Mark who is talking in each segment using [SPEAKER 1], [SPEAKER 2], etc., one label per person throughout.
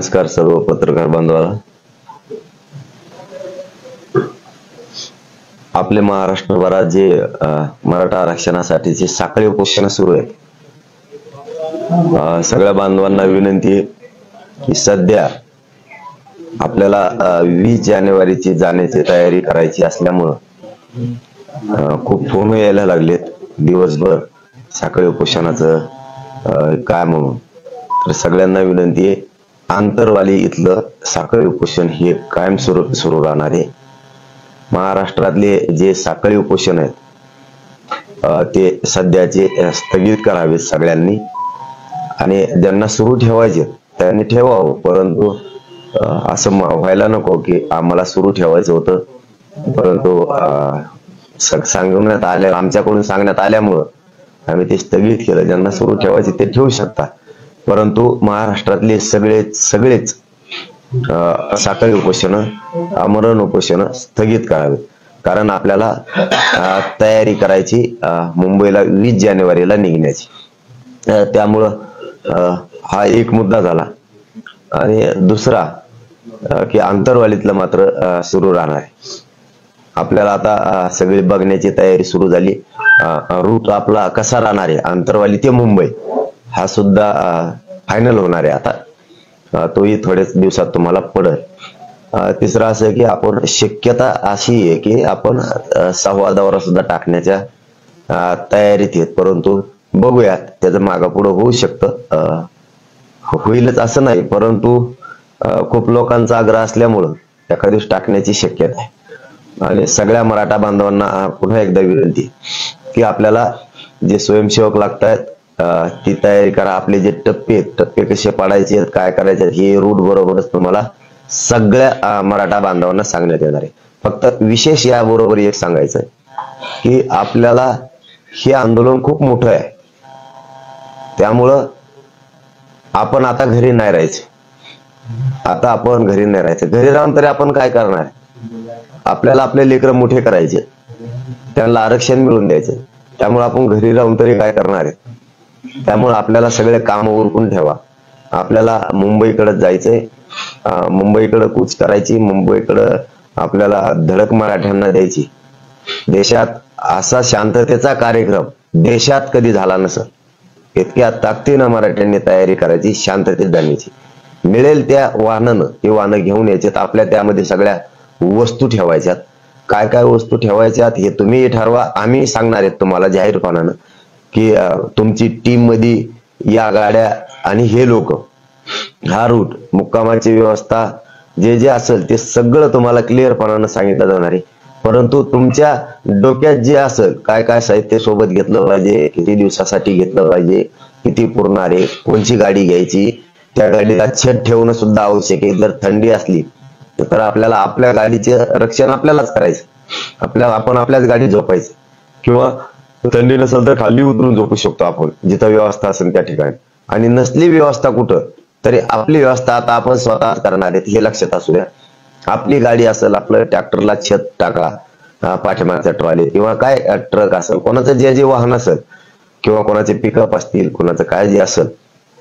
[SPEAKER 1] नमस्कार सर्व पत्रकार बांधवाला। आपले महाराष्ट्रभरात जे मराठा आरक्षणासाठीचे साखळी उपोषण सुरू आहे, सगळ्या बांधवांना विनंती आहे की सध्या आपल्याला 20 जानेवारीची जाण्याची तयारी करायची असल्यामुळे खूप फोन यायला लागलेत दिवसभर साखळी उपोषणाचं काय म्हणून। तर सगळ्यांना विनंती आहे, आंतरवाली इथलं साखळी उपोषण हे कायमस्वरूपी सुरू राहणार आहे। महाराष्ट्रातले जे साखळी उपोषण आहेत ते सध्याचे स्थगित करावेत सगळ्यांनी, आणि ज्यांना सुरू ठेवायचे त्यांनी ठेवावं, परंतु असं व्हायला नको की आम्हाला सुरू ठेवायचं होतं परंतु सांगण्यात आल्या, आमच्याकडून सांगण्यात आल्यामुळं आम्ही ते स्थगित केलं। ज्यांना सुरू ठेवायचे ते ठेवू शकता, परंतु महाराष्ट्रातले सगळेच साखळी उपोषण, आमरण उपोषण स्थगित करावे, कारण आपल्याला तयारी करायची मुंबईला 20 जानेवारीला निघण्याची। त्यामुळं हा एक मुद्दा झाला। आणि दुसरा की आंतरवालीतलं मात्र सुरू राहणार आहे। आपल्याला आता सगळी बघण्याची तयारी सुरू झाली। रूट आपला कसा राहणार आहे आंतरवाली ते मुंबई हा सुद्धा फायनल होणार आहे आता, तोही थोड्याच दिवसात तुम्हाला पडेल। तिसरं असं की आपण शक्यता अशी आहे की आपण 6वा दौरा सुद्धा टाकण्याच्या तयारीत आहेत, परंतु बघूयात त्याचं मागापुढं होऊ शकतं, होईलच असं नाही, परंतु खूप लोकांचा आग्रह असल्यामुळं एखाद्या दिवशी टाकण्याची शक्यता आहे। आणि सगळ्या मराठा बांधवांना पुन्हा एकदा विनंती की आपल्याला जे स्वयंसेवक लागतात ती तयारी करा। आपले जे टप्पे कसे पाडायचे आहेत, काय करायचे हे रूट बरोबरच तुम्हाला सगळ्या मराठा बांधवांना सांगण्यात येणार आहे। फक्त विशेष या बरोबर एक सांगायचं आहे की आपल्याला हे आंदोलन खूप मोठं आहे, त्यामुळं आपण आता घरी नाही राहायचं। आता आपण घरी नाही राहायचं, घरी राहून तरी आपण काय करणार? आपल्याला आपले लेकरं मोठे करायचे, त्यांना आरक्षण मिळवून द्यायचे, त्यामुळे आपण घरी राहून तरी काय करणार आहे? त्यामुळे आपल्याला सगळे काम उरकून ठेवा। आपल्याला मुंबईकडे जायचंय, मुंबईकडे कूच करायची, मुंबईकडे आपल्याला धडक मराठ्यांना द्यायची। देशात असा शांततेचा कार्यक्रम देशात कधी झाला नसेल, इतक्या ताकदीनं मराठ्यांनी तयारी करायची शांततेत जाण्याची। मिळेल त्या वाहनानं ते वाहनं घेऊन यायच्यात, आपल्या त्यामध्ये सगळ्या वस्तू ठेवायच्यात। काय काय वस्तू ठेवायच्यात हे तुम्ही ठरवा, आम्ही सांगणार आहेत तुम्हाला जाहीरपणानं की तुमची टीम मध्ये या गाड्या आणि हे लोक, हा रूट, मुक्कामाची व्यवस्था जे जे असेल ते सगळं तुम्हाला क्लिअरपणानं सांगितलं जाणार आहे। परंतु तुमच्या डोक्यात जे असेल काय काय साहित्य सोबत घेतलं पाहिजे, किती दिवसासाठी घेतलं पाहिजे, किती पुरणार आहे, कोणची गाडी घ्यायची, त्या गाडीला छत ठेवणं सुद्धा आवश्यक आहे। जर थंडी असली तर आपल्याला आपल्या गाडीचे रक्षण आपल्यालाच करायचं, आपण आपल्याच गाडीत झोपायचं, किंवा थंडी नसेल तर खाली उतरून झोपू शकतो आपण जिथं व्यवस्था असेल त्या ठिकाणी। आणि नसली व्यवस्था कुठं तरी आपली व्यवस्था आता आपण स्वतः करणार आहेत हे लक्षात असू द्या। आपली गाडी असेल, आपलं ट्रॅक्टरला छत टाका, पाठीमागच्या ट्रॉली किंवा काय ट्रक असेल, कोणाचं जे जे वाहन असेल किंवा कोणाचे पिकअप असतील, कोणाचं काय जे असेल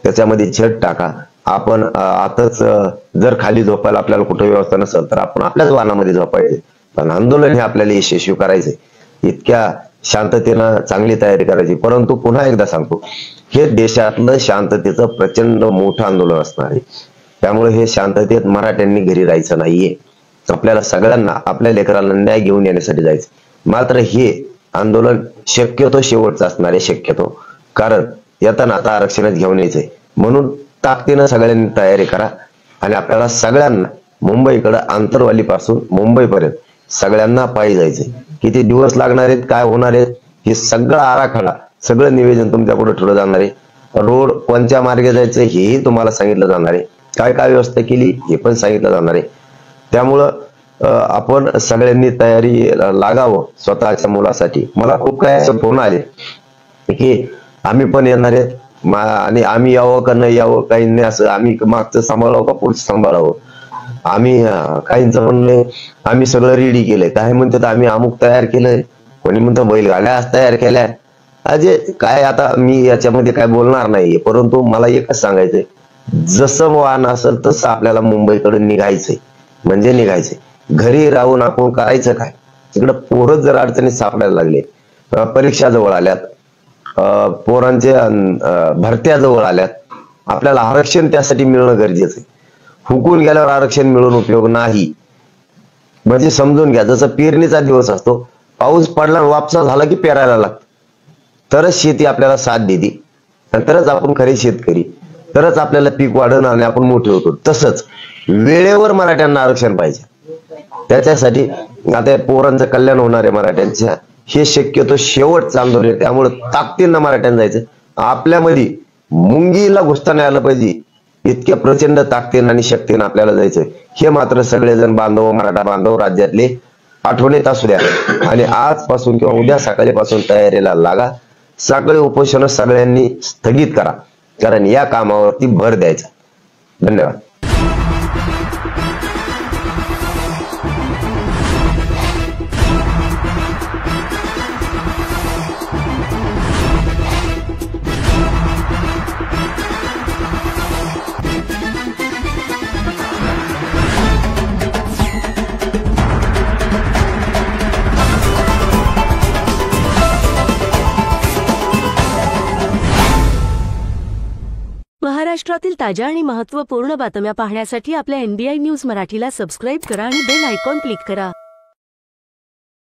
[SPEAKER 1] त्याच्यामध्ये छत टाका। आपण आताच जर खाली झोपायला आपल्याला कुठं व्यवस्था नसेल तर आपण आपल्याच वाहनामध्ये झोपायचे, पण आंदोलन हे आपल्याला यशस्वी करायचंय। इतक्या शांततेनं चांगली तयारी करायची। परंतु पुन्हा एकदा सांगतो, हे देशातलं शांततेचं प्रचंड मोठं आंदोलन असणार आहे, त्यामुळे हे शांततेत मराठ्यांनी घरी राहायचं नाहीये। आपल्याला सगळ्यांना आपल्या लेकरांना न्याय घेऊन येण्यासाठी जायचं। मात्र हे आंदोलन शक्यतो शेवटचं असणार आहे, शक्यतो, कारण येताना आता आरक्षणच घेऊन यायचंय। म्हणून ताकदीनं सगळ्यांनी तयारी करा, आणि आपल्याला सगळ्यांना मुंबईकडे आंतरवालीपासून मुंबईपर्यंत सगळ्यांना पायी जायचंय। किती दिवस लागणार आहेत, काय होणार आहेत, हे सगळं आराखडा, सगळं निवेदन तुमच्याकडे ठेवलं जाणार आहे। रोड कोणत्या मार्गे जायचं हेही तुम्हाला सांगितलं जाणार आहे, काय काय व्यवस्था केली हे पण सांगितलं जाणार आहे। त्यामुळं आपण सगळ्यांनी तयारी लागावं स्वतःच्या मुलासाठी। मला खूप काय असं फोन आले की आम्ही पण येणार आहेत, आणि आम्ही यावं का नाही यावं, काही नाही असं, आम्ही मागचं सांभाळावं का पुढचं सांभाळावं, आम्ही काहींचं म्हणणं आम्ही सगळं रेडी केलंय, काय म्हणतात आम्ही अमुक तयार केलंय, कोणी म्हणतं बैलगाड्या तयार केल्या। अजे काय, आता मी याच्यामध्ये काय बोलणार नाही, परंतु मला एकच सांगायचंय जसं वाहन असेल तसं आपल्याला मुंबईकडे निघायचंय, म्हणजे निघायचंय. घरी राहून आपण करायचं काय? तिकडे पोरं जर अडचणीत सापडायला लागले, परीक्षा जवळ आल्यात, पोरांच्या भरत्या जवळ आल्यात, आपल्याला आरक्षण त्यासाठी मिळणं गरजेचं आहे. हुकून गेल्यावर आरक्षण मिळून उपयोग नाही. म्हणजे समजून घ्या, जसं पेरणीचा दिवस असतो, पाऊस पडला वापसा झाला की पेरायला लागतं, तरच शेती आपल्याला साथ देते, तरच आपण खरे शेतकरी, तरच आपल्याला पीक वाढणं आणि आपण मोठे होतो. तसंच वेळेवर मराठ्यांना आरक्षण पाहिजे. त्याच्यासाठी आता पोरांचं कल्याण होणार आहे मराठ्यांच्या, हे शक्यतो शेवटचं आंदोलन आहे. त्यामुळे ताकदीनं मराठ्यांना जायचं. आपल्यामध्ये मुंगीला घुसता नाही आलं पाहिजे, इतक्या प्रचंड ताकदीनं आणि शक्तीनं आपल्याला जायचंय. हे मात्र सगळेजण बांधव, मराठा बांधव राज्यातले आठवणीत असू द्या आणि आजपासून किंवा उद्या सकाळीपासून तयारीला लागा. सगळे उपोषण सगळ्यांनी स्थगित करा, कारण या कामावरती भर द्यायचा. धन्यवाद.
[SPEAKER 2] महाराष्ट्रातील ताज्या आणि महत्त्वपूर्ण बातम्या पाहण्यासाठी आपल्या NBI न्यूज मराठीला सबस्क्राईब करा आणि बेल आयकॉन क्लिक करा.